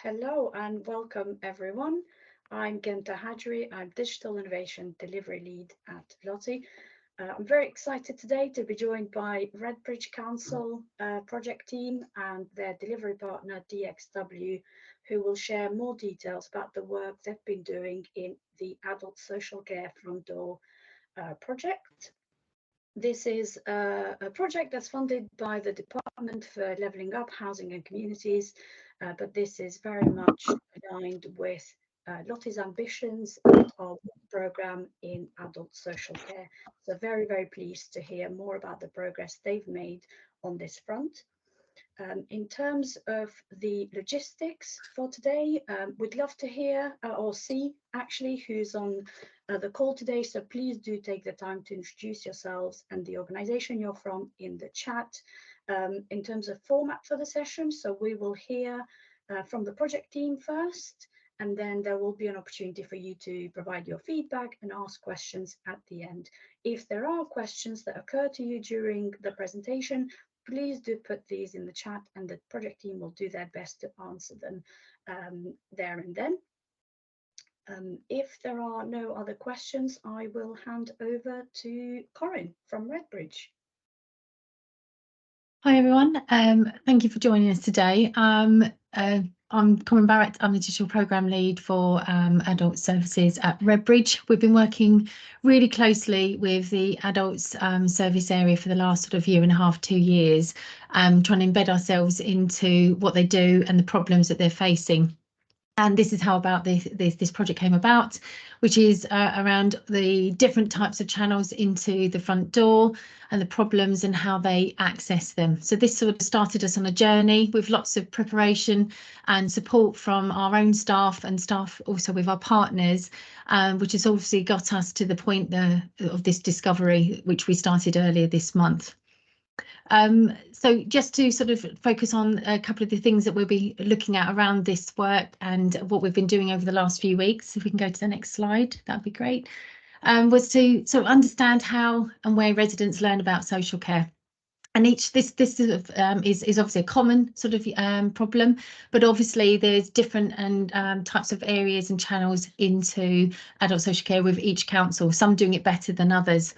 Hello and welcome everyone. I'm Genta Hajri. I'm Digital Innovation Delivery Lead at LOTI. I'm very excited today to be joined by Redbridge Council project team and their delivery partner DXW, who will share more details about the work they've been doing in the Adult Social Care Front Door project. This is a project that's funded by the Department for Levelling Up Housing and Communities, but this is very much aligned with LOTI's ambitions and our program in adult social care. So very, very pleased to hear more about the progress they've made on this front. In terms of the logistics for today, we'd love to hear or see actually who's on the call today. So please do take the time to introduce yourselves and the organization you're from in the chat. In terms of format for the session, so we will hear from the project team first, and then there will be an opportunity for you to provide your feedback and ask questions at the end. If there are questions that occur to you during the presentation, please do put these in the chat and the project team will do their best to answer them there and then. If there are no other questions, I will hand over to Corinne from Redbridge. Hi everyone, thank you for joining us today. I'm Corinne Barrett. I'm the Digital Programme Lead for Adult Services at Redbridge. We've been working really closely with the Adults Service area for the last sort of year and a half, 2 years, trying to embed ourselves into what they do and the problems that they're facing. And this is how this project came about, which is around the different types of channels into the front door and the problems and how they access them. So this sort of started us on a journey with lots of preparation and support from our own staff and staff also with our partners, which has obviously got us to the point of this discovery, which we started earlier this month. So just to sort of focus on a couple of the things that we'll be looking at around this work and what we've been doing over the last few weeks, if we can go to the next slide, that'd be great, was to sort of understand how and where residents learn about social care. And this is obviously a common sort of problem, but obviously there's different types of areas and channels into adult social care with each council, some doing it better than others.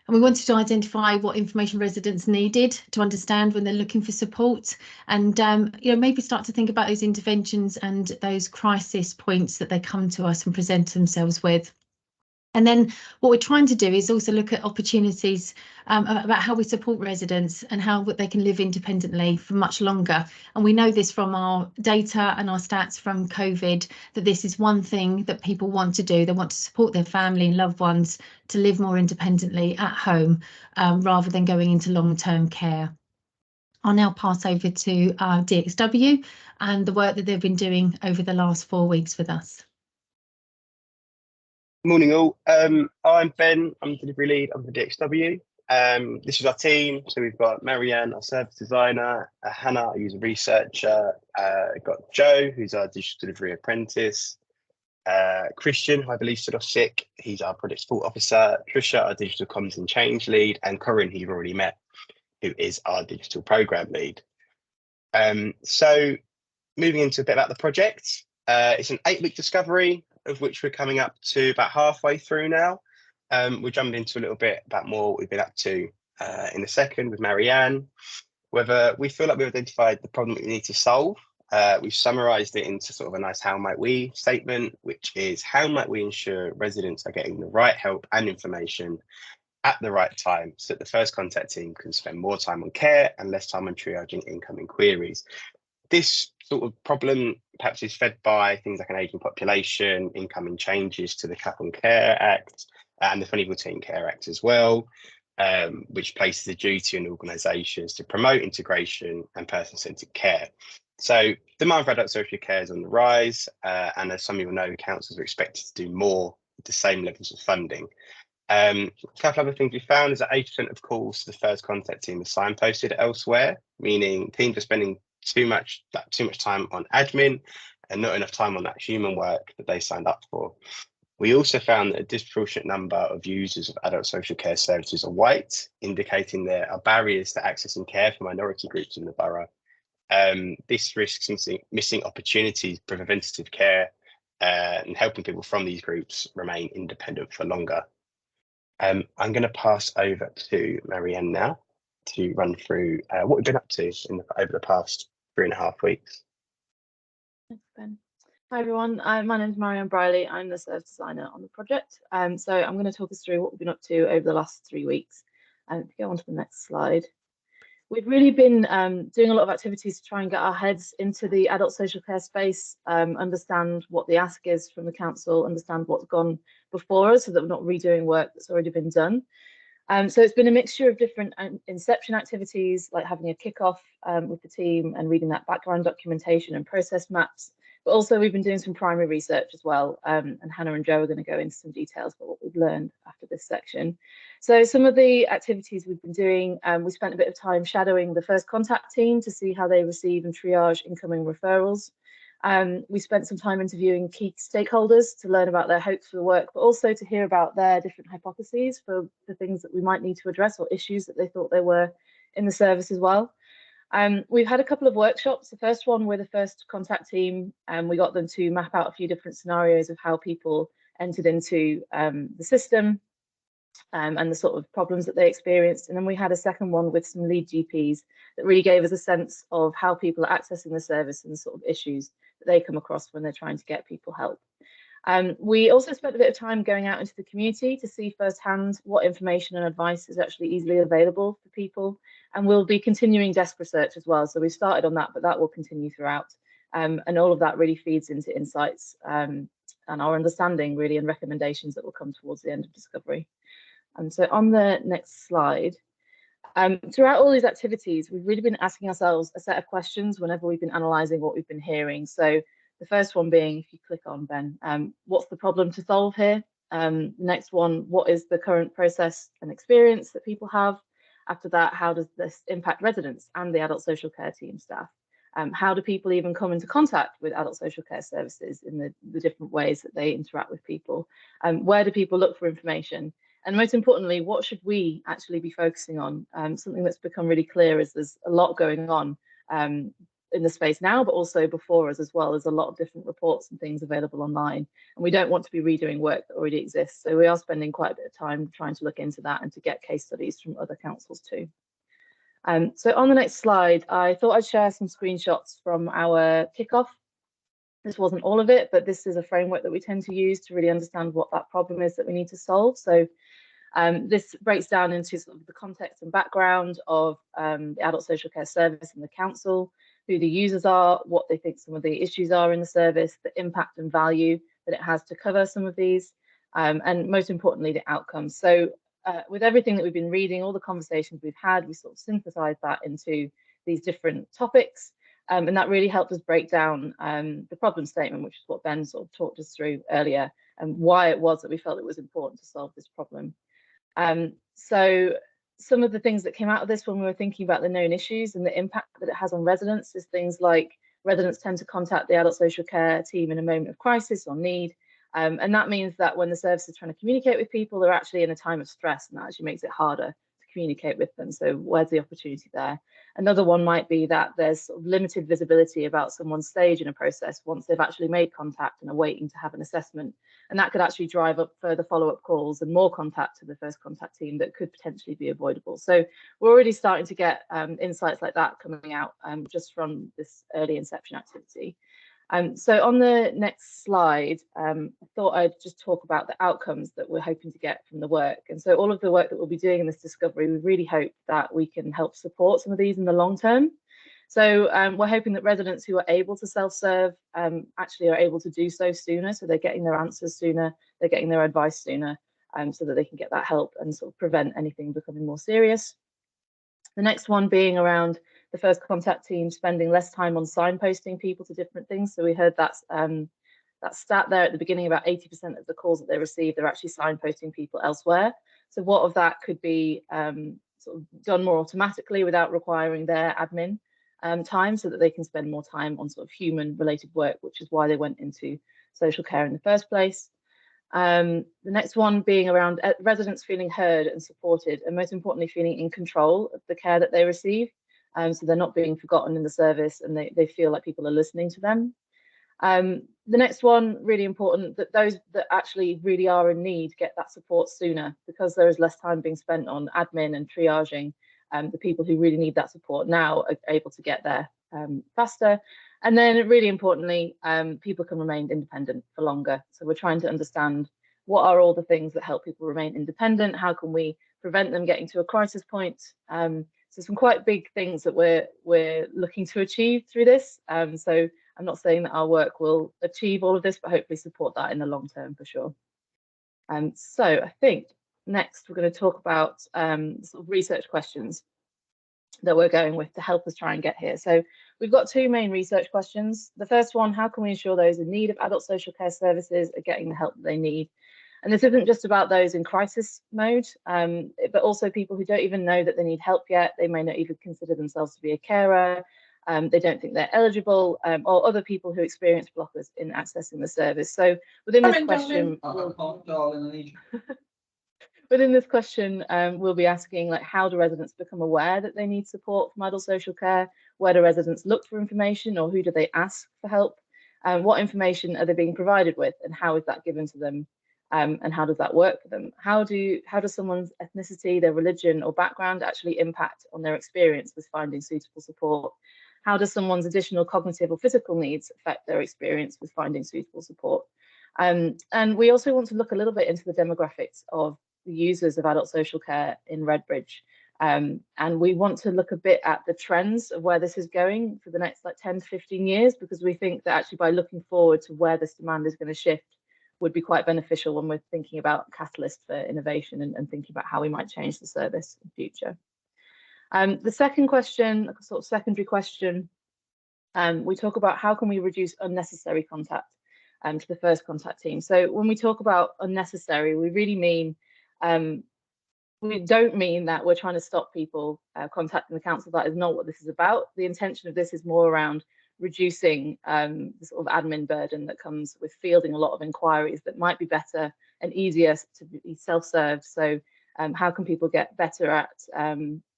And we wanted to identify what information residents needed to understand when they're looking for support and, maybe start to think about those interventions and those crisis points that they come to us and present themselves with. And then what we're trying to do is also look at opportunities about how we support residents and how they can live independently for much longer. And we know this from our data and our stats from COVID, that this is one thing that people want to do. They want to support their family and loved ones to live more independently at home rather than going into long-term care. I'll now pass over to DXW and the work that they've been doing over the last 4 weeks with us. Morning all, I'm Ben, I'm the delivery lead, I'm the DXW. This is our team, so we've got Marianne, our service designer, Hannah, our user researcher, got Joe, who's our digital delivery apprentice, Christian, who I believe stood off sick, he's our project support officer, Trisha, our digital comms and change lead, and Corinne, who you've already met, who is our digital programme lead. So moving into a bit about the project, it's an 8-week discovery, of which we're coming up to about halfway through now. We'll jump into a little bit about more what we've been up to in a second with Marianne. Whether we feel like we've identified the problem that we need to solve, we've summarised it into sort of a nice how might we statement, which is how might we ensure residents are getting the right help and information at the right time so that the first contact team can spend more time on care and less time on triaging incoming queries. This sort of problem perhaps is fed by things like an ageing population, incoming changes to the Cap on Care Act and the 2014 Care Act as well, which places a duty on organisations to promote integration and person-centred care. So demand for adult social care is on the rise, and as some of you will know, councils are expected to do more with the same levels of funding. A couple other things we found is that 80% of calls to the first contact team are signposted elsewhere, meaning teams are spending too much time on admin and not enough time on that human work that they signed up for. We also found that a disproportionate number of users of adult social care services are white, indicating there are barriers to accessing care for minority groups in the borough. This risks missing opportunities for preventative care and helping people from these groups remain independent for longer. I'm going to pass over to Marianne now to run through what we've been up to over the past 3.5 weeks. Thanks, Ben. Hi everyone, my name is Marianne Briley. I'm the service designer on the project. So I'm going to talk us through what we've been up to over the last 3 weeks. And if you go on to the next slide. We've really been doing a lot of activities to try and get our heads into the adult social care space, understand what the ask is from the council, understand what's gone before us so that we're not redoing work that's already been done. So it's been a mixture of different inception activities, like having a kickoff with the team and reading that background documentation and process maps. But also we've been doing some primary research as well, and Hannah and Joe are going to go into some details about what we've learned after this section. So some of the activities we've been doing, we spent a bit of time shadowing the first contact team to see how they receive and triage incoming referrals. We spent some time interviewing key stakeholders to learn about their hopes for the work, but also to hear about their different hypotheses for the things that we might need to address or issues that they thought there were in the service as well. We've had a couple of workshops. The first one with the first contact team, and we got them to map out a few different scenarios of how people entered into the system and the sort of problems that they experienced. And then we had a second one with some lead GPs that really gave us a sense of how people are accessing the service and the sort of issues that they come across when they're trying to get people help. We also spent a bit of time going out into the community to see firsthand what information and advice is actually easily available for people. And we'll be continuing desk research as well. So we started on that, but that will continue throughout. And all of that really feeds into insights and our understanding really, and recommendations that will come towards the end of discovery. So on the next slide, throughout all these activities, we've really been asking ourselves a set of questions whenever we've been analysing what we've been hearing. So the first one being, if you click on Ben, what's the problem to solve here? The next one, what is the current process and experience that people have? After that, how does this impact residents and the adult social care team staff? How do people even come into contact with adult social care services in the different ways that they interact with people? Where do people look for information? And most importantly, what should we actually be focusing on? Something that's become really clear is there's a lot going on in the space now, but also before us as well. There's a lot of different reports and things available online, and we don't want to be redoing work that already exists. So we are spending quite a bit of time trying to look into that and to get case studies from other councils too. So on the next slide, I thought I'd share some screenshots from our kickoff. This wasn't all of it, but this is a framework that we tend to use to really understand what that problem is that we need to solve. So this breaks down into sort of the context and background of the adult social care service and the council, who the users are, what they think some of the issues are in the service, the impact and value that it has to cover some of these, and most importantly, the outcomes. So with everything that we've been reading, all the conversations we've had, we sort of synthesized that into these different topics. And that really helped us break down the problem statement, which is what Ben sort of talked us through earlier, and why it was that we felt it was important to solve this problem. So some of the things that came out of this when we were thinking about the known issues and the impact that it has on residents is things like residents tend to contact the adult social care team in a moment of crisis or need. And that means that when the service is trying to communicate with people, they're actually in a time of stress, and that actually makes it harder to communicate with them. So where's the opportunity there? Another one might be that there's sort of limited visibility about someone's stage in a process once they've actually made contact and are waiting to have an assessment. And that could actually drive up further follow-up calls and more contact to the first contact team that could potentially be avoidable. So we're already starting to get insights like that coming out just from this early inception activity. So on the next slide, I thought I'd just talk about the outcomes that we're hoping to get from the work. And so all of the work that we'll be doing in this discovery, we really hope that we can help support some of these in the long term. So we're hoping that residents who are able to self-serve actually are able to do so sooner. So they're getting their answers sooner, they're getting their advice sooner, so that they can get that help and sort of prevent anything becoming more serious. The next one being around the first contact team spending less time on signposting people to different things. So we heard that stat there at the beginning, about 80% of the calls that they receive, they're actually signposting people elsewhere. So what of that could be sort of done more automatically without requiring their admin time, so that they can spend more time on sort of human related work, which is why they went into social care in the first place. The next one being around residents feeling heard and supported, and most importantly, feeling in control of the care that they receive. So they're not being forgotten in the service, and they feel like people are listening to them. The next one, really important, that those that actually really are in need get that support sooner, because there is less time being spent on admin and triaging. The people who really need that support now are able to get there faster. And then really importantly, people can remain independent for longer. So we're trying to understand what are all the things that help people remain independent? How can we prevent them getting to a crisis point? So some quite big things that we're looking to achieve through this. So I'm not saying that our work will achieve all of this, but hopefully support that in the long term for sure. So I think next we're going to talk about sort of research questions that we're going with to help us try and get here. So we've got two main research questions. The first one, how can we ensure those in need of adult social care services are getting the help that they need? And this isn't just about those in crisis mode, but also people who don't even know that they need help yet. They may not even consider themselves to be a carer. They don't think they're eligible, or other people who experience blockers in accessing the service. So within this question, we'll be asking, like, how do residents become aware that they need support from adult social care? Where do residents look for information, or who do they ask for help? What information are they being provided with, and how is that given to them? And how does that work for them? How does someone's ethnicity, their religion or background actually impact on their experience with finding suitable support? How does someone's additional cognitive or physical needs affect their experience with finding suitable support? And we also want to look a little bit into the demographics of the users of adult social care in Redbridge. And we want to look a bit at the trends of where this is going for the next 10 to 15 years, because we think that actually by looking forward to where this demand is going to shift would be quite beneficial when we're thinking about catalysts for innovation and thinking about how we might change the service in the future. The second question, a sort of secondary question, we talk about how can we reduce unnecessary contact to the first contact team. So when we talk about unnecessary, we really mean, we don't mean that we're trying to stop people contacting the council. That is not what this is about. The intention of this is more around reducing the sort of admin burden that comes with fielding a lot of inquiries that might be better and easier to be self-served. So how can people get better at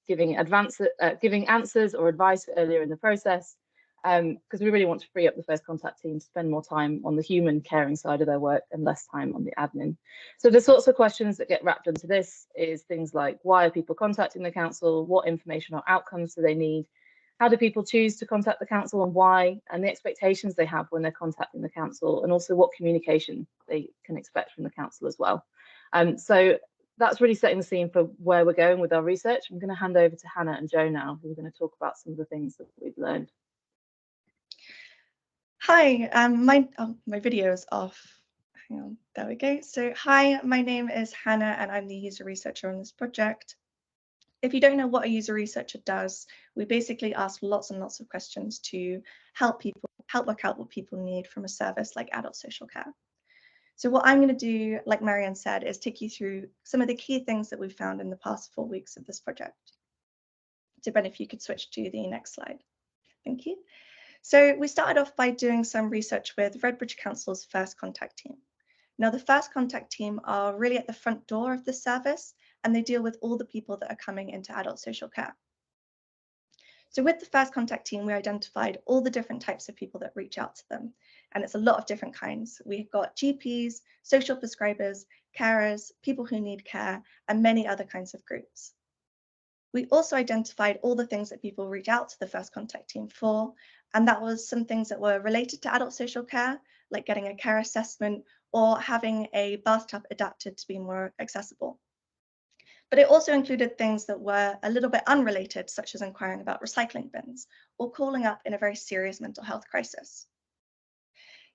giving answers or advice earlier in the process? Because we really want to free up the first contact team to spend more time on the human caring side of their work and less time on the admin. So the sorts of questions that get wrapped into this is things like, why are people contacting the council? What information or outcomes do they need? How do people choose to contact the council and why? And the expectations they have when they're contacting the council, and also what communication they can expect from the council as well. So that's really setting the scene for where we're going with our research. I'm going to hand over to Hannah and Joe now, who are going to talk about some of the things that we've learned. Hi, my video is off. Hang on, there we go. So hi, my name is Hannah and I'm the user researcher on this project. If you don't know what a user researcher does, we basically ask lots and lots of questions to help work out what people need from a service like adult social care. So what I'm going to do, like Marianne said, is take you through some of the key things that we've found in the past 4 weeks of this project. So Ben, if you could switch to the next slide. Thank you. So we started off by doing some research with Redbridge Council's first contact team. Now the first contact team are really at the front door of the service, and they deal with all the people that are coming into adult social care. So with the first contact team, we identified all the different types of people that reach out to them. And it's a lot of different kinds. We've got GPs, social prescribers, carers, people who need care, and many other kinds of groups. We also identified all the things that people reach out to the first contact team for, and that was some things that were related to adult social care, like getting a care assessment or having a bathtub adapted to be more accessible. But it also included things that were a little bit unrelated, such as inquiring about recycling bins or calling up in a very serious mental health crisis.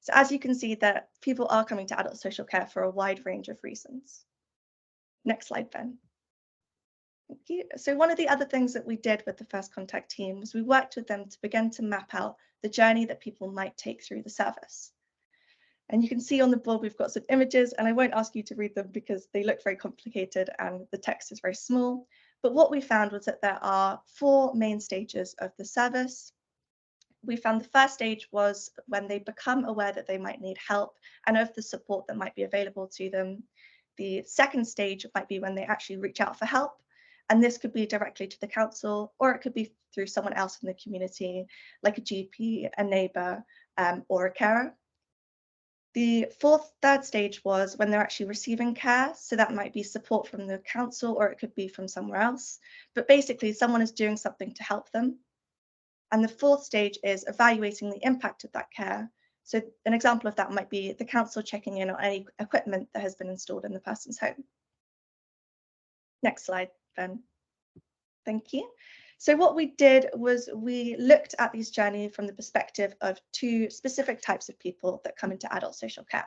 So as you can see, that people are coming to adult social care for a wide range of reasons. Next slide, Ben. Thank you. So one of the other things that we did with the first contact team was we worked with them to begin to map out the journey that people might take through the service. And you can see on the board, we've got some images, and I won't ask you to read them because they look very complicated and the text is very small. But what we found was that there are 4 main stages of the service. we found the first stage was when they become aware that they might need help and of the support that might be available to them. The second stage might be when they actually reach out for help. And this could be directly to the council, or it could be through someone else in the community, like a GP, a neighbour, or a carer. The third stage was when they're actually receiving care. So that might be support from the council, or it could be from somewhere else. But basically, someone is doing something to help them. And the fourth stage is evaluating the impact of that care. So an example of that might be the council checking in on any equipment that has been installed in the person's home. Next slide, Ben. Thank you. So what we did was we looked at these journeys from the perspective of two specific types of people that come into adult social care.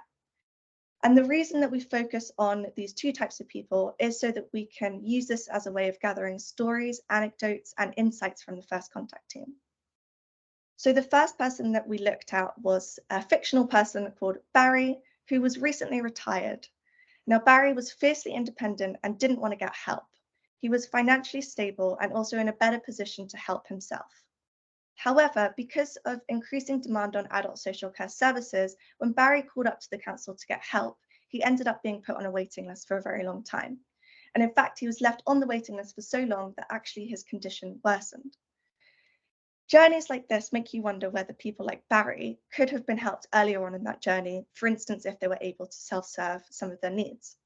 And the reason that we focus on these two types of people is so that we can use this as a way of gathering stories, anecdotes, and insights from the first contact team. So the first person that we looked at was a fictional person called Barry, who was recently retired. Now, Barry was fiercely independent and didn't want to get help. He was financially stable and also in a better position to help himself. However, because of increasing demand on adult social care services, when Barry called up to the council to get help, he ended up being put on a waiting list for a very long time. And in fact, he was left on the waiting list for so long that actually his condition worsened. Journeys like this make you wonder whether people like Barry could have been helped earlier on in that journey, for instance, if they were able to self-serve some of their needs.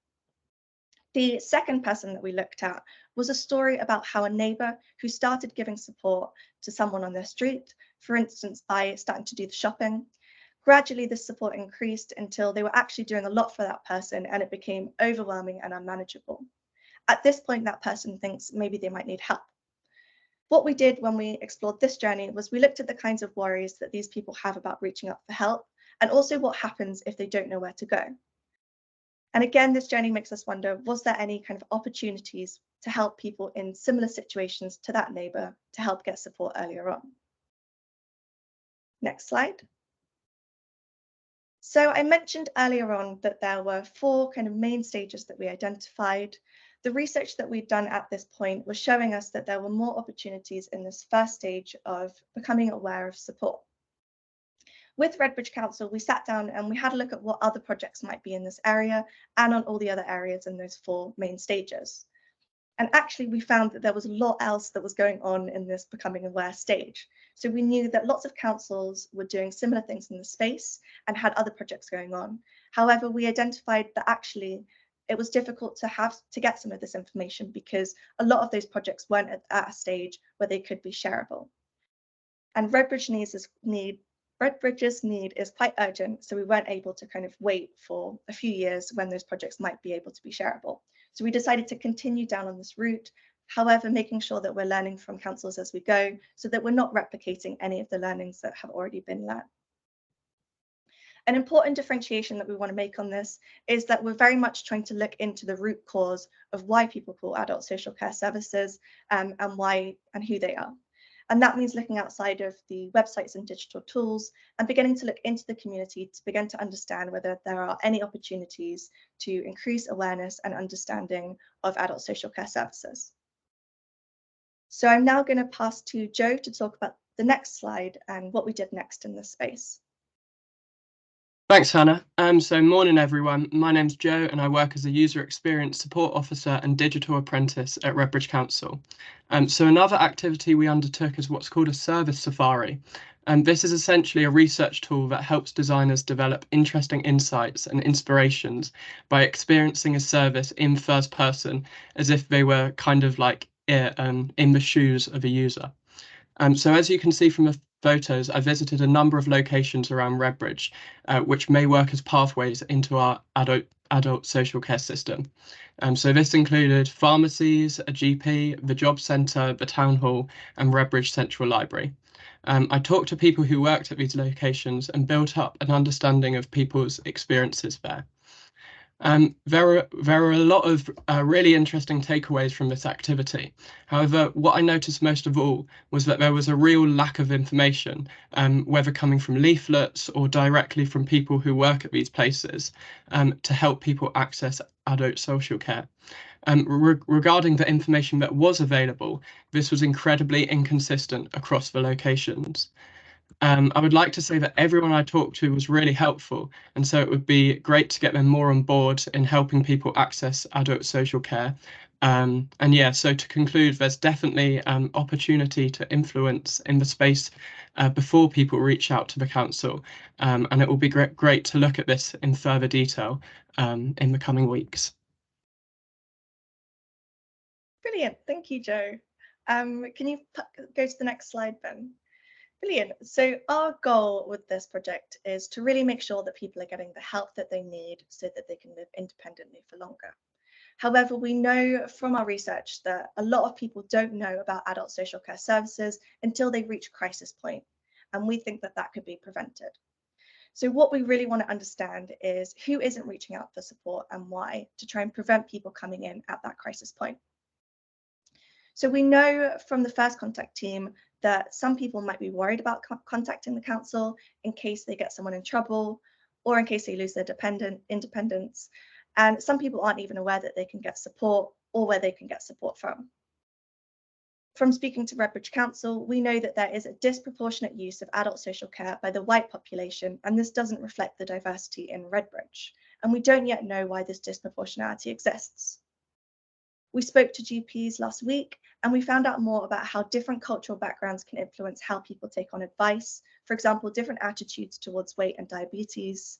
The second person that we looked at was a story about how a neighbour who started giving support to someone on their street, for instance, by starting to do the shopping. Gradually, this support increased until they were actually doing a lot for that person and it became overwhelming and unmanageable. At this point, that person thinks maybe they might need help. What we did when we explored this journey was we looked at the kinds of worries that these people have about reaching out for help and also what happens if they don't know where to go. And again, this journey makes us wonder, was there any kind of opportunities to help people in similar situations to that neighbour to help get support earlier on? Next slide. So I mentioned earlier on that there were four kind of main stages that we identified. The research that we'd done at this point was showing us that there were more opportunities in this first stage of becoming aware of support. With Redbridge Council, we sat down and we had a look at what other projects might be in this area and on all the other areas in those four main stages. And actually, we found that there was a lot else that was going on in this becoming aware stage. So we knew that lots of councils were doing similar things in the space and had other projects going on. However, we identified that actually it was difficult to get some of this information because a lot of those projects weren't at a stage where they could be shareable. And Redbridge's need is quite urgent, so we weren't able to kind of wait for a few years when those projects might be able to be shareable. So we decided to continue down on this route, however, making sure that we're learning from councils as we go so that we're not replicating any of the learnings that have already been learned. An important differentiation that we want to make on this is that we're very much trying to look into the root cause of why people call adult social care services and why and who they are. And that means looking outside of the websites and digital tools and beginning to look into the community to begin to understand whether there are any opportunities to increase awareness and understanding of adult social care services. So I'm now going to pass to Joe to talk about the next slide and what we did next in this space. Thanks, Hannah. So morning, everyone. My name's Joe and I work as a user experience support officer and digital apprentice at Redbridge Council. So another activity we undertook is what's called a service safari. And this is essentially a research tool that helps designers develop interesting insights and inspirations by experiencing a service in first person, as if they were kind of like in the shoes of a user. So as you can see from the photos, I visited a number of locations around Redbridge, which may work as pathways into our adult social care system. So this included pharmacies, a GP, the job centre, the town hall, and Redbridge Central Library. I talked to people who worked at these locations and built up an understanding of people's experiences there. There are a lot of really interesting takeaways from this activity. However, what I noticed most of all was that there was a real lack of information, whether coming from leaflets or directly from people who work at these places, to help people access adult social care. Regarding the information that was available, this was incredibly inconsistent across the locations. I would like to say that everyone I talked to was really helpful, and so it would be great to get them more on board in helping people access adult social care. And yeah, so to conclude, there's definitely opportunity to influence in the space before people reach out to the council, and it will be great to look at this in further detail in the coming weeks. Brilliant, thank you, Joe. Can you go to the next slide, Ben? Brilliant. So our goal with this project is to really make sure that people are getting the help that they need so that they can live independently for longer. However, we know from our research that a lot of people don't know about adult social care services until they reach crisis point, and we think that that could be prevented. So what we really want to understand is who isn't reaching out for support and why, to try and prevent people coming in at that crisis point. So we know from the first contact team that some people might be worried about contacting the council in case they get someone in trouble or in case they lose their independence. And some people aren't even aware that they can get support or where they can get support from. From speaking to Redbridge Council, we know that there is a disproportionate use of adult social care by the white population, and this doesn't reflect the diversity in Redbridge. And we don't yet know why this disproportionality exists. We spoke to GPs last week, and we found out more about how different cultural backgrounds can influence how people take on advice. For example, different attitudes towards weight and diabetes.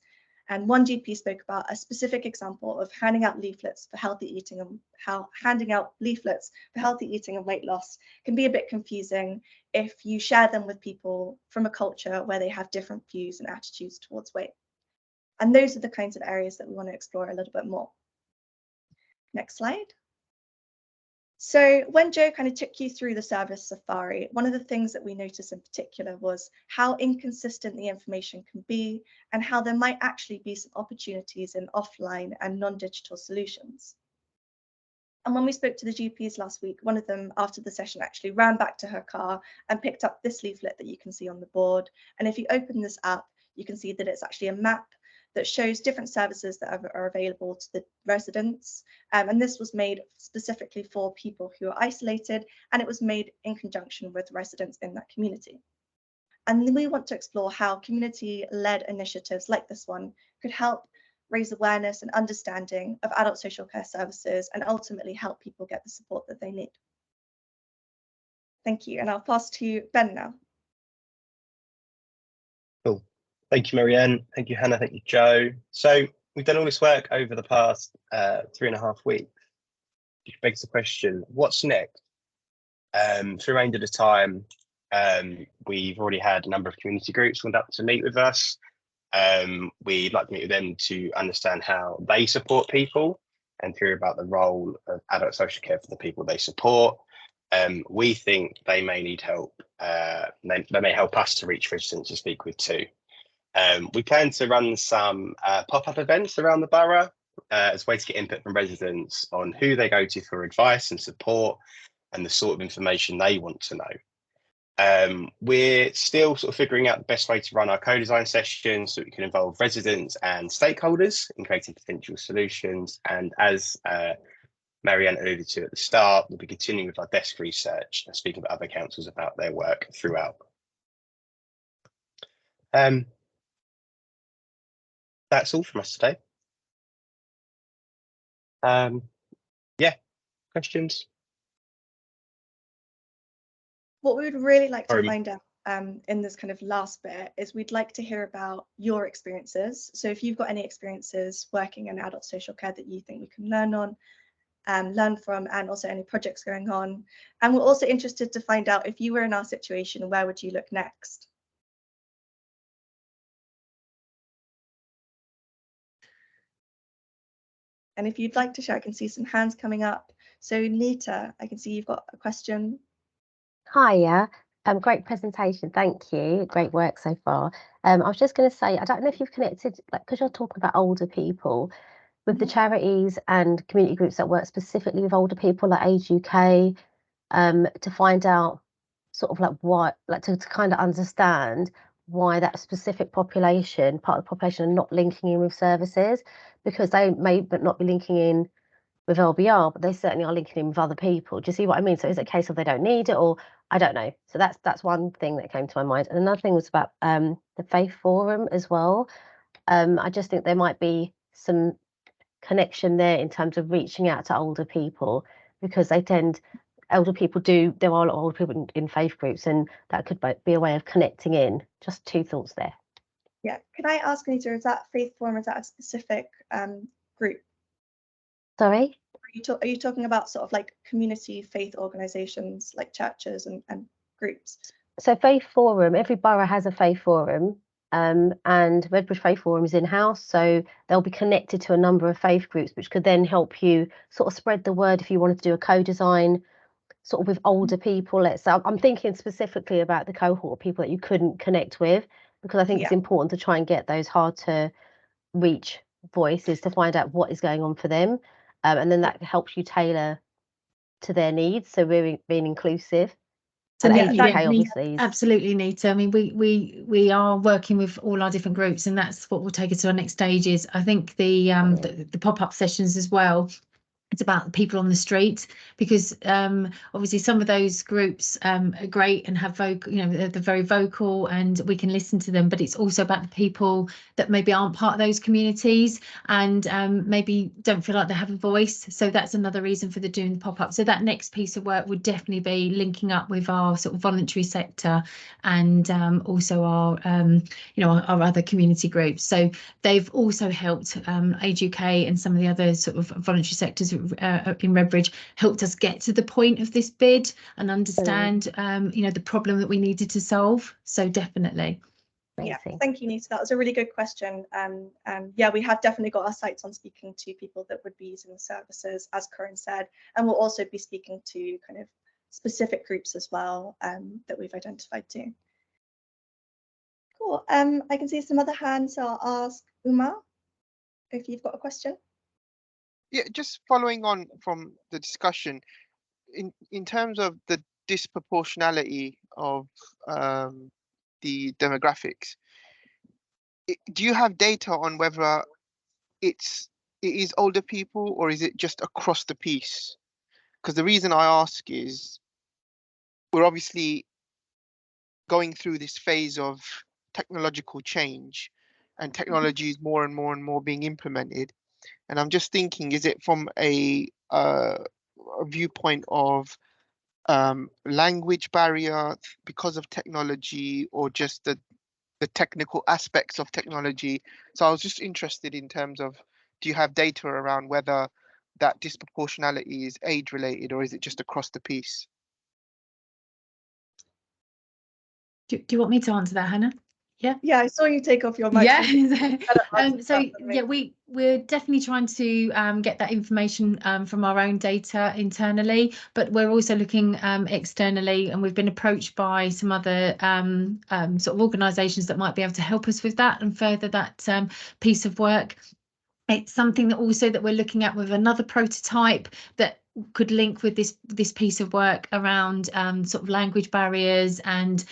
And one GP spoke about a specific example of handing out leaflets for healthy eating and how handing out leaflets for healthy eating and weight loss can be a bit confusing if you share them with people from a culture where they have different views and attitudes towards weight. And those are the kinds of areas that we want to explore a little bit more. Next slide. So when Joe kind of took you through the service safari, one of the things that we noticed in particular was how inconsistent the information can be and how there might actually be some opportunities in offline and non-digital solutions. And when we spoke to the GPs last week, one of them after the session actually ran back to her car and picked up this leaflet that you can see on the board. And if you open this up, you can see that it's actually a map that shows different services that are available to the residents. And this was made specifically for people who are isolated, and it was made in conjunction with residents in that community. And we want to explore how community-led initiatives like this one could help raise awareness and understanding of adult social care services and ultimately help people get the support that they need. Thank you, and I'll pass to Ben now. Cool. Thank you, Marianne. Thank you, Hannah. Thank you, Joe. So we've done all this work over the past 3.5 weeks, which begs the question, what's next? For the remainder of the time, we've already had a number of community groups lined up to meet with us. We'd like to meet with them to understand how they support people and hear about the role of adult social care for the people they support. We think they may need help. They may help us to reach residents to speak with too. We plan to run some pop-up events around the borough as a way to get input from residents on who they go to for advice and support and the sort of information they want to know. We're still sort of figuring out the best way to run our co-design sessions so we can involve residents and stakeholders in creating potential solutions. And as Marianne alluded to at the start, we'll be continuing with our desk research and speaking with other councils about their work throughout. That's all from us today. Yeah, questions? What we would really like to find out in this kind of last bit is we'd like to hear about your experiences. So if you've got any experiences working in adult social care that you think we can learn from, and also any projects going on. And we're also interested to find out if you were in our situation, where would you look next? And if you'd like to share, I can see some hands coming up. So Nita, I can see you've got a question. Hiya, great presentation, thank you. Great work so far. I was just going to say, I don't know if you've connected, like, because you're talking about older people, with the charities and community groups that work specifically with older people, like Age UK, to find out sort of like what, like to kind of understand why that specific population, part of the population, are not linking in with services, because they may but not be linking in with LBR, but they certainly are linking in with other people. Do you see what I mean? So is it a case of they don't need it, or I don't know. So that's one thing that came to my mind. And another thing was about the Faith Forum as well. I just think there might be some connection there in terms of reaching out to older people, because there are a lot of older people in faith groups, and that could be a way of connecting in. Just two thoughts there. Yeah, can I ask, Anita, is that Faith Forum, is that a specific group? Sorry? Are you talking about sort of like community faith organisations like churches and groups? So Faith Forum, every borough has a Faith Forum, and Redbridge Faith Forum is in-house, so they'll be connected to a number of faith groups, which could then help you sort of spread the word if you wanted to do a co-design sort of with older people. I'm thinking specifically about the cohort of people that you couldn't connect with, because I think it's important to try and get those hard to reach voices to find out what is going on for them, and then that helps you tailor to their needs, so we're being inclusive. So And obviously absolutely, Nita. I mean, we are working with all our different groups, and that's what will take us to our next stages. I think the pop-up sessions as well, it's about the people on the street, because obviously some of those groups are great and have vocal, they're very vocal and we can listen to them, but it's also about the people that maybe aren't part of those communities and maybe don't feel like they have a voice. So that's another reason for doing the pop-up. So that next piece of work would definitely be linking up with our sort of voluntary sector and also our our other community groups. So they've also helped Age UK and some of the other sort of voluntary sectors in Redbridge helped us get to the point of this bid and understand the problem that we needed to solve. So definitely. Yeah, thank you, Nita. That was a really good question. Yeah, we have definitely got our sights on speaking to people that would be using the services, as Corinne said, and we'll also be speaking to kind of specific groups as well that we've identified too. Cool. I can see some other hands, so I'll ask Uma if you've got a question. Yeah, just following on from the discussion, in terms of the disproportionality of the demographics, do you have data on whether it is older people or is it just across the piece? Because the reason I ask is we're obviously going through this phase of technological change, and technology is more and more and more being implemented. And I'm just thinking, is it from a viewpoint of language barrier because of technology, or just the technical aspects of technology? So I was just interested in terms of, do you have data around whether that disproportionality is age related or is it just across the piece? Do you want me to answer that, Hannah? Yeah, I saw you take off your mic. Yeah. So yeah, we're definitely trying to get that information from our own data internally, but we're also looking externally, and we've been approached by some other sort of organisations that might be able to help us with that and further that piece of work. It's something that we're looking at with another prototype that could link with this piece of work around sort of language barriers and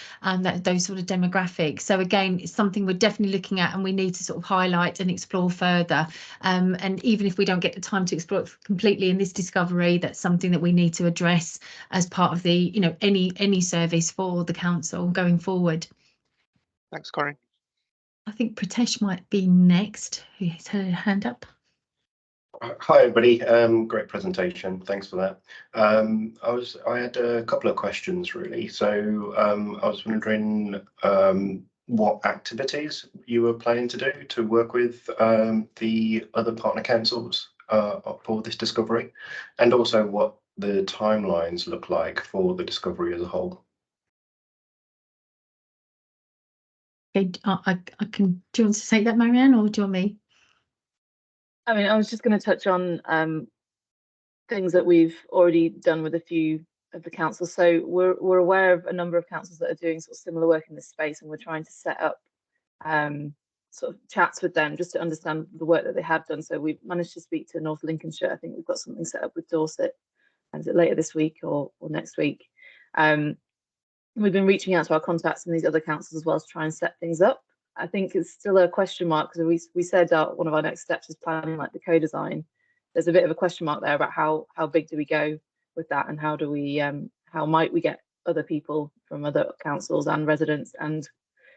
those sort of demographics. So again, it's something we're definitely looking at, and we need to sort of highlight and explore further. And even if we don't get the time to explore it completely in this discovery, that's something that we need to address as part of the any service for the council going forward. Thanks, Corinne. I think Pritesh might be next. Who's her hand up? Hi everybody, great presentation, thanks for that. I had a couple of questions really. So I was wondering what activities you were planning to do to work with the other partner councils for this discovery, and also what the timelines look like for the discovery as a whole. Okay, I can. Do you want to take that, Marianne, or do you want me? I mean, I was just going to touch on things that we've already done with a few of the councils. So we're aware of a number of councils that are doing sort of similar work in this space, and we're trying to set up sort of chats with them just to understand the work that they have done. So we've managed to speak to North Lincolnshire. I think we've got something set up with Dorset, and is it later this week or next week? We've been reaching out to our contacts in these other councils as well to try and set things up. I think it's still a question mark, because we said one of our next steps is planning like the co-design. There's a bit of a question mark there about how big do we go with that, and how do we how might we get other people from other councils and residents and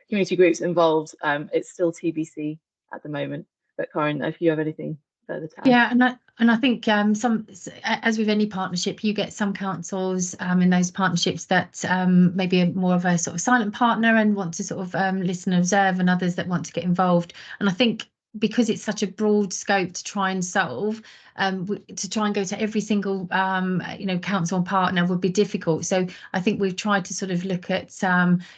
community groups involved. It's still TBC at the moment. But Corinne, if you have anything further to add. Yeah, and I think as with any partnership, you get some councils in those partnerships that maybe are more of a sort of silent partner and want to sort of listen and observe, and others that want to get involved. And I think because it's such a broad scope to try and solve, to try and go to every single council and partner would be difficult. So I think we've tried to sort of look at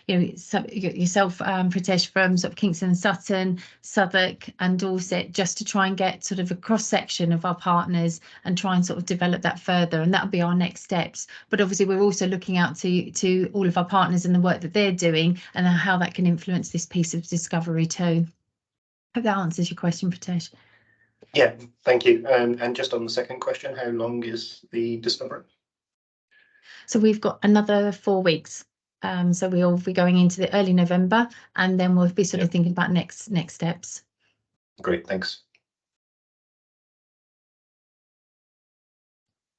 yourself, Pritesh, from sort of Kingston and Sutton, Southwark and Dorset, just to try and get sort of a cross section of our partners and try and sort of develop that further, and that'll be our next steps. But obviously we're also looking out to all of our partners and the work that they're doing and how that can influence this piece of discovery too. Hope that answers your question, Pritesh. Yeah, thank you. And just on the second question, how long is the discovery? So we've got another 4 weeks. So we'll be going into the early November, and then we'll be sort of thinking about next steps. Great, thanks.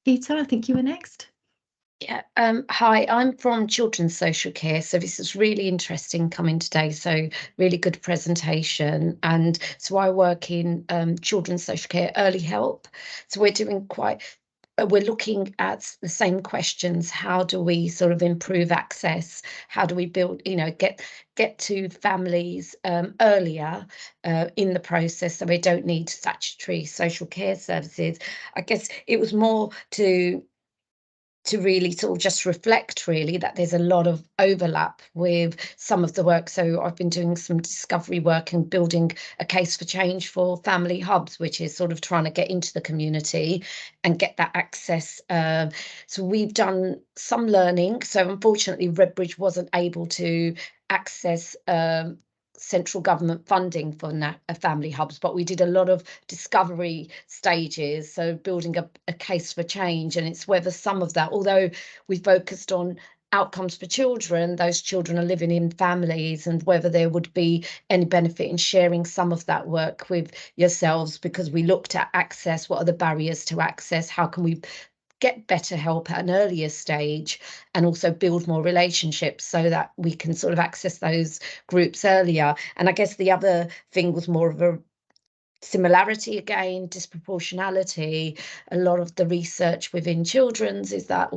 Peter, I think you were next. Yeah, hi, I'm from Children's Social Care, so this is really interesting coming today, so really good presentation. And so I work in Children's Social Care Early Help, so we're looking at the same questions. How do we sort of improve access? How do we build, get to families earlier in the process, so they don't need statutory social care services? I guess it was more to really sort of just reflect really that there's a lot of overlap with some of the work. So I've been doing some discovery work and building a case for change for family hubs, which is sort of trying to get into the community and get that access. So we've done some learning. So unfortunately, Redbridge wasn't able to access central government funding for family hubs, but we did a lot of discovery stages, so building a case for change. And it's whether some of that, although we focused on outcomes for children, those children are living in families, and whether there would be any benefit in sharing some of that work with yourselves, because we looked at access. What are the barriers to access? How can we get better help at an earlier stage, and also build more relationships so that we can sort of access those groups earlier? And I guess the other thing was more of a similarity again, disproportionality. A lot of the research within children's is that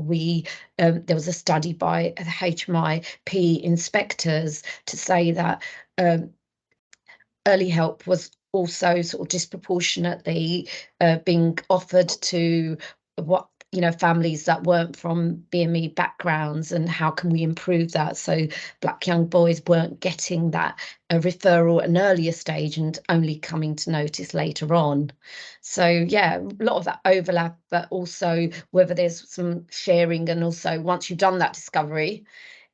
there was a study by the HMIP inspectors to say that early help was also sort of disproportionately being offered to families that weren't from BME backgrounds, and how can we improve that? So Black young boys weren't getting that referral at an earlier stage and only coming to notice later on. So yeah, a lot of that overlap, but also whether there's some sharing, and also once you've done that discovery,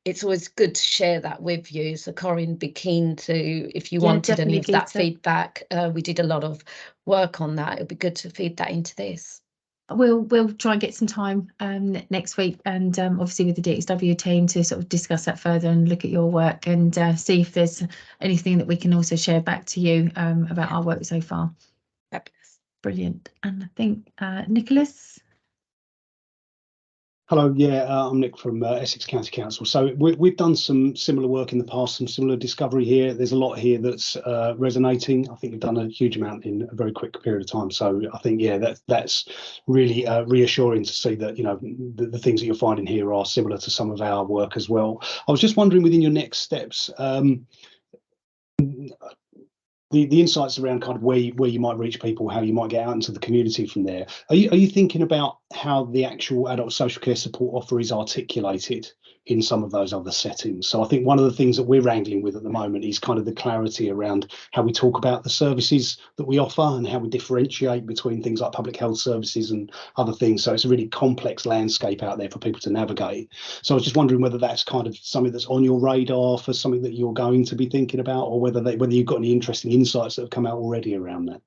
it's always good to share that with you. So Corinne, be keen to, if you wanted any of that feedback, we did a lot of work on that. It'd be good to feed that into this. We'll try and get some time next week, and obviously with the DXW team, to sort of discuss that further and look at your work and see if there's anything that we can also share back to you about our work so far. Fabulous. Brilliant. And I think Nicholas. Hello, yeah, I'm Nick from Essex County Council. So we've done some similar work in the past, some similar discovery here. There's a lot here that's resonating. I think we've done a huge amount in a very quick period of time. So I think, yeah, that's really reassuring to see that, the things that you're finding here are similar to some of our work as well. I was just wondering, within your next steps, the insights around kind of where you might reach people, how you might get out into the community from there. Are you thinking about how the actual adult social care support offer is articulated in some of those other settings? So I think one of the things that we're wrangling with at the moment is kind of the clarity around how we talk about the services that we offer and how we differentiate between things like public health services and other things. So it's a really complex landscape out there for people to navigate. So I was just wondering whether that's kind of something that's on your radar for something that you're going to be thinking about, or whether you've got any interesting insights that have come out already around that.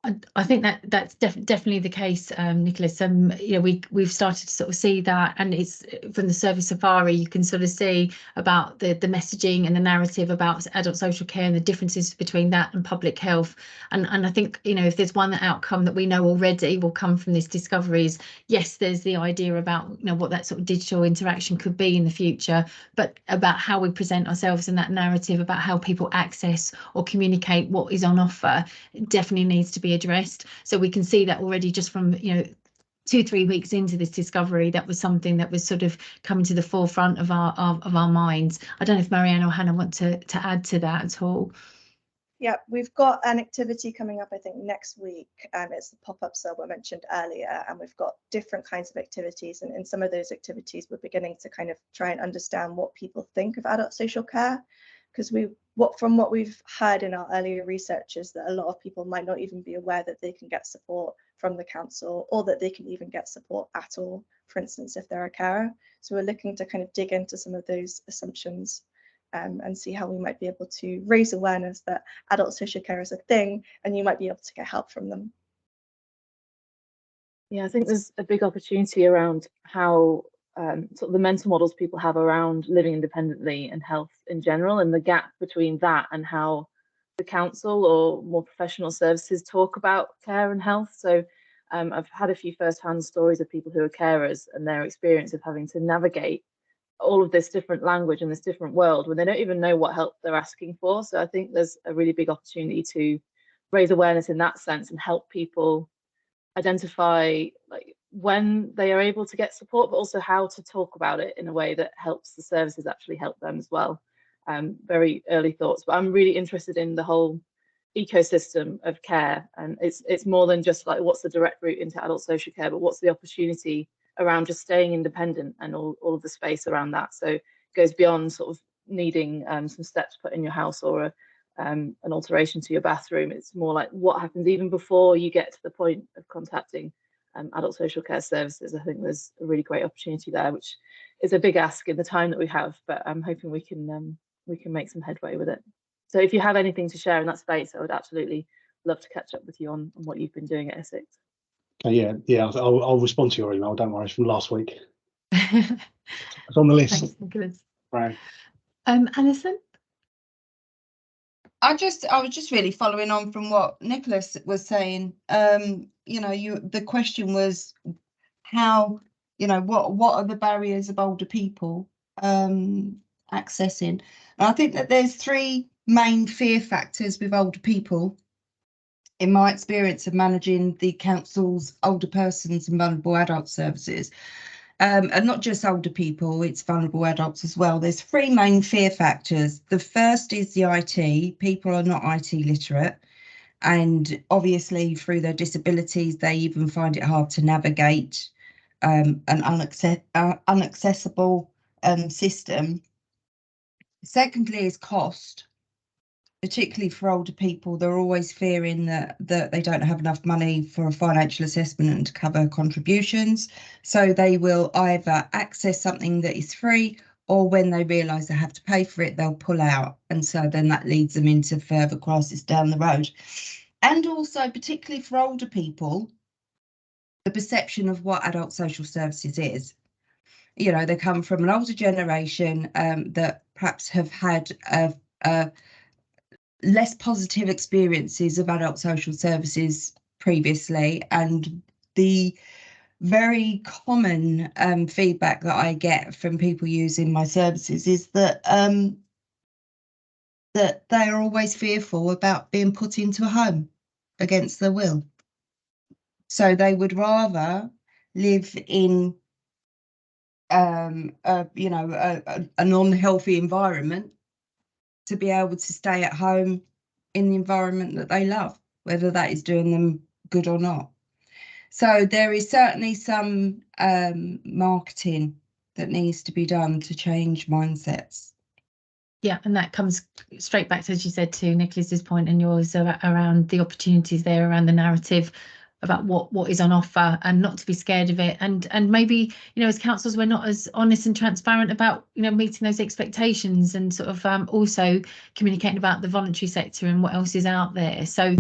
I think that's definitely the case, Nicholas. You know, we've started to sort of see that, and it's from the service safari. You can sort of see about the messaging and the narrative about adult social care and the differences between that and public health. And I think, you know, if there's one outcome that we know already will come from this discovery is, yes, there's the idea about, you know, what that sort of digital interaction could be in the future, but about how we present ourselves and that narrative about how people access or communicate what is on offer definitely needs to be addressed. So we can see that already just from, you know, 2-3 weeks into this discovery, that was something that was sort of coming to the forefront of our minds. I don't know if Marianne or Hannah want to add to that at all. Yeah, we've got an activity coming up, I think, next week. It's the pop-up sub I mentioned earlier, and we've got different kinds of activities. And in some of those activities, we're beginning to kind of try and understand what people think of adult social care, because from what we've heard in our earlier research is that a lot of people might not even be aware that they can get support from the council, or that they can even get support at all, for instance, if they're a carer. So we're looking to kind of dig into some of those assumptions and see how we might be able to raise awareness that adult social care is a thing, and you might be able to get help from them. Yeah, I think there's a big opportunity around how sort of the mental models people have around living independently and health in general, and the gap between that and how the council or more professional services talk about care and health. So I've had a few first-hand stories of people who are carers and their experience of having to navigate all of this different language and this different world when they don't even know what help they're asking for. So I think there's a really big opportunity to raise awareness in that sense and help people identify like when they are able to get support, but also how to talk about it in a way that helps the services actually help them as well. Very early thoughts, but I'm really interested in the whole ecosystem of care, and it's more than just like what's the direct route into adult social care, but what's the opportunity around just staying independent and all of the space around that. So it goes beyond sort of needing some steps put in your house or an alteration to your bathroom. It's more like what happens even before you get to the point of contacting adult social care services. I think there's a really great opportunity there, which is a big ask in the time that we have, but I'm hoping we can make some headway with it. So if you have anything to share in that space, I would absolutely love to catch up with you on what you've been doing at Essex. Yeah, I'll respond to your email. Don't worry, it's from last week. It's on the list. Thanks, Nicholas. Right. Alison? I was just really following on from what Nicholas was saying. You know, the question was how, you know, what are the barriers of older people accessing? And I think that there's 3 main fear factors with older people, in my experience of managing the council's older persons and vulnerable adult services. And not just older people, it's vulnerable adults as well. There's 3 main fear factors. The first is the IT. People are not IT literate, and obviously through their disabilities, they even find it hard to navigate an unaccessible system. Secondly is cost. Particularly for older people, they're always fearing that they don't have enough money for a financial assessment and to cover contributions. So they will either access something that is free, or when they realise they have to pay for it, they'll pull out. And so then that leads them into further crisis down the road. And also, particularly for older people, the perception of what adult social services is. You know, they come from an older generation that perhaps have had less positive experiences of adult social services previously, and the very common feedback that I get from people using my services is that that they are always fearful about being put into a home against their will. So they would rather live in a non-healthy environment to be able to stay at home in the environment that they love, whether that is doing them good or not. So there is certainly some marketing that needs to be done to change mindsets. Yeah, and that comes straight back to, as you said, to Nicholas's point and yours around the opportunities there, around the narrative about what is on offer, and not to be scared of it, and maybe, you know, as councils we're not as honest and transparent about, you know, meeting those expectations, and sort of also communicating about the voluntary sector and what else is out there. So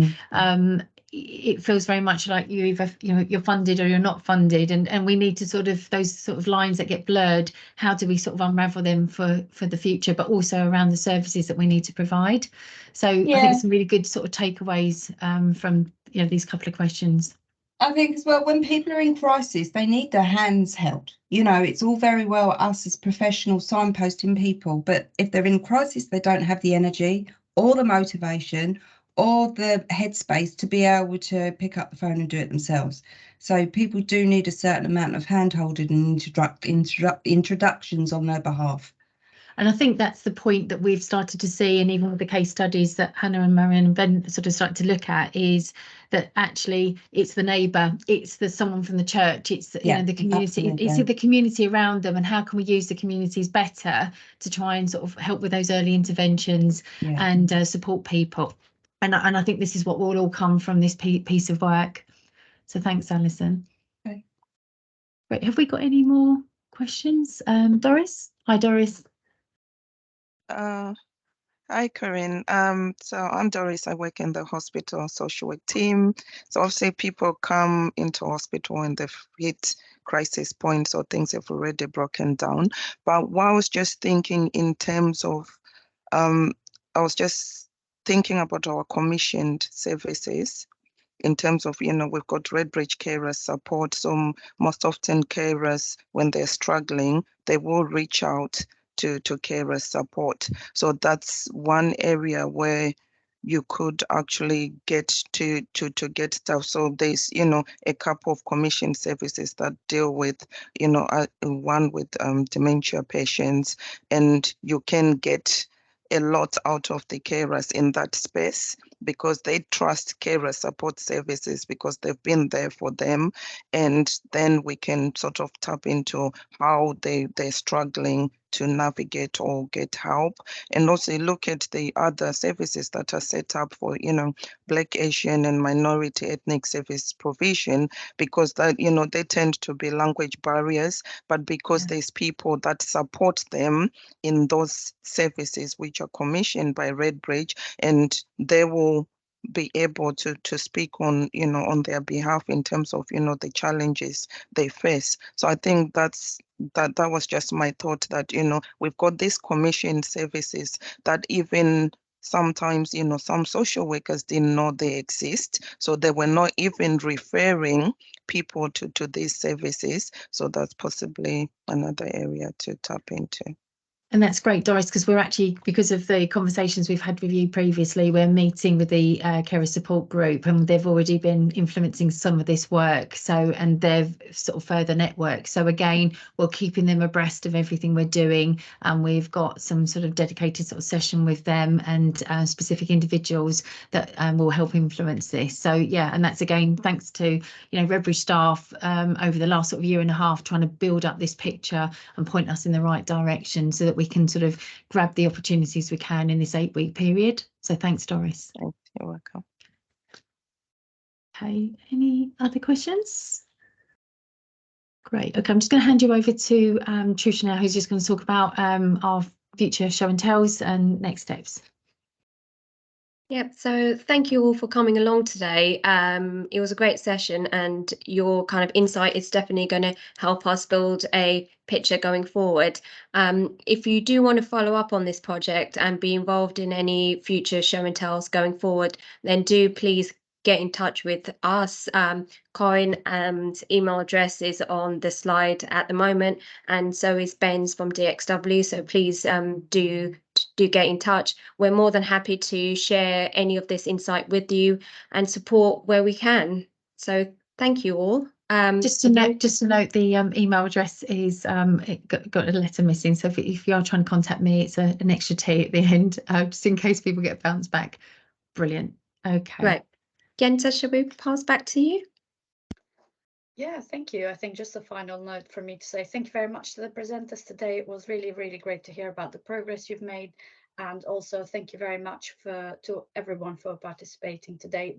it feels very much like you either you're funded or you're not funded, and we need to sort of those sort of lines that get blurred. How do we sort of unravel them for the future, but also around the services that we need to provide? So I think some really good sort of takeaways from these couple of questions. I think as well, when people are in crisis, they need their hands held. It's all very well us as professionals signposting people, but if they're in crisis, they don't have the energy or the motivation or the headspace to be able to pick up the phone and do it themselves. So people do need a certain amount of hand-holding and introductions on their behalf. And I think that's the point that we've started to see, and even with the case studies that Hannah and Marianne and Ben sort of started to look at, is that actually it's the neighbour, it's someone from the church, it's the community, it's the community around them, and how can we use the communities better to try and sort of help with those early interventions and support people. And I think this is what will all come from this piece of work. So thanks, Alison. Okay. Great. Have we got any more questions? Doris? Hi, Doris. Hi, Corinne. So I'm Doris. I work in the hospital social work team. So obviously people come into hospital when they've hit crisis points or things have already broken down. But what I was just thinking in terms of, I was just thinking about our commissioned services in terms of, we've got Redbridge carers support. So most often carers, when they're struggling, they will reach out to carer support. So that's one area where you could actually get to get stuff. So there's, a couple of commission services that deal with, one with dementia patients, and you can get a lot out of the carers in that space because they trust carer support services because they've been there for them. And then we can sort of tap into how they're struggling to navigate or get help, and also look at the other services that are set up for, Black, Asian and minority ethnic service provision, because that, they tend to be language barriers, but because there's people that support them in those services which are commissioned by Redbridge, and they will be able to speak on, on their behalf in terms of, the challenges they face. So I think that was just my thought that, we've got these commissioned services that even sometimes, some social workers didn't know they exist. So they were not even referring people to these services. So that's possibly another area to tap into. And that's great, Doris, because we're actually, because of the conversations we've had with you previously, we're meeting with the carer support group, and they've already been influencing some of this work. So, and they've sort of further network. So again, we're keeping them abreast of everything we're doing. And we've got some sort of dedicated sort of session with them and specific individuals that will help influence this. So yeah, and that's again, thanks to, Redbridge staff over the last sort of year and a half, trying to build up this picture and point us in the right direction so that we can sort of grab the opportunities we can in this 8-week period. So thanks, Doris. Thanks, you're welcome. Okay, any other questions? Great. Okay, I'm just going to hand you over to Trusha now, who's just going to talk about our future show and tells and next steps. Yep, so thank you all for coming along today. It was a great session, and your kind of insight is definitely going to help us build a picture going forward. If you do want to follow up on this project and be involved in any future show and tells going forward, then do please get in touch with us. Corinne and email address is on the slide at the moment, and so is Ben's from DXW. So please do get in touch. We're more than happy to share any of this insight with you and support where we can. So thank you all. Just to note, the email address is it got a letter missing. So if you are trying to contact me, it's an extra T at the end, just in case people get bounced back. Brilliant. Okay. Right. Genta, shall we pass back to you? Yeah, thank you. I think just a final note for me to say thank you very much to the presenters today. It was really, really great to hear about the progress you've made. And also thank you very much to everyone for participating today.